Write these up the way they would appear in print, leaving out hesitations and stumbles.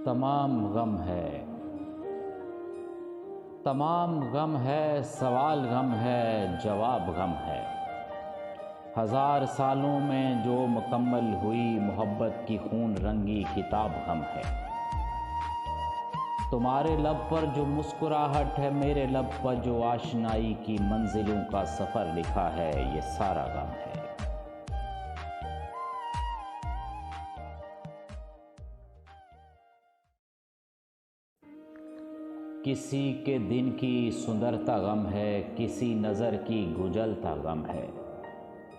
تمام غم ہے، تمام غم ہے، سوال غم ہے، جواب غم ہے۔ 1000 سالوں میں جو مکمل ہوئی محبت کی خون رنگی کتاب غم ہے۔ تمہارے لب پر جو مسکراہٹ ہے، میرے لب پر جو آشنائی کی منزلوں کا سفر لکھا ہے، یہ سارا غم ہے۔ کسی کے دن کی سندرتا غم ہے، کسی نظر کی گجلتا غم ہے۔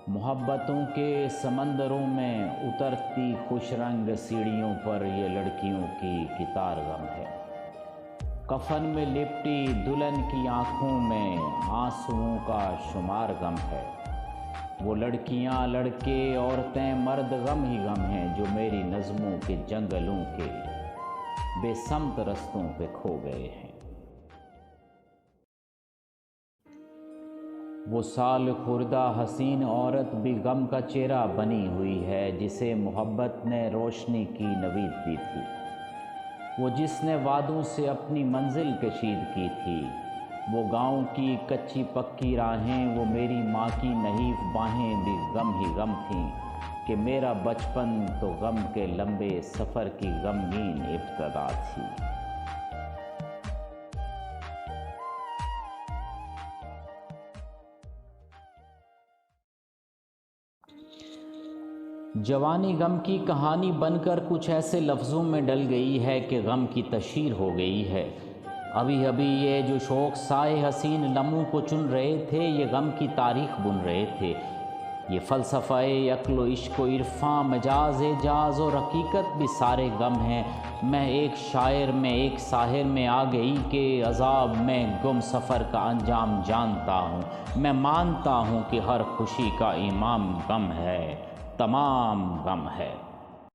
محبتوں کے سمندروں میں اترتی خوش رنگ سیڑھیوں پر یہ لڑکیوں کی قطار غم ہے۔ کفن میں لپٹی دلہن کی آنکھوں میں آنسوؤں کا شمار غم ہے۔ وہ لڑکیاں، لڑکے، عورتیں، مرد غم ہی غم ہیں جو میری نظموں کے جنگلوں کے بے سمت رستوں پہ کھو گئے ہیں۔ وہ سال خوردہ حسین عورت بھی غم کا چہرہ بنی ہوئی ہے، جسے محبت نے روشنی کی نوید دی تھی۔ وہ جس نے وادوں سے اپنی منزل کشید کی تھی۔ وہ گاؤں کی کچی پکی راہیں، وہ میری ماں کی نحیف باہیں بھی غم ہی غم تھیں کہ میرا بچپن تو غم کے لمبے سفر کی غمگین ابتدا تھی۔ جوانی غم کی کہانی بن کر کچھ ایسے لفظوں میں ڈل گئی ہے کہ غم کی تشہیر ہو گئی ہے۔ ابھی ابھی یہ جو شوق سائے حسین لمحوں کو چن رہے تھے، یہ غم کی تاریخ بن رہے تھے۔ یہ فلسفہ عقل و عشق و عرفاں، مجاز اعجاز اور حقیقت بھی سارے غم ہیں۔ میں ایک شاعر میں، ایک ساحر میں آ گئی کہ عذاب میں گم سفر کا انجام جانتا ہوں۔ میں مانتا ہوں کہ ہر خوشی کا امام غم ہے، تمام غم ہے۔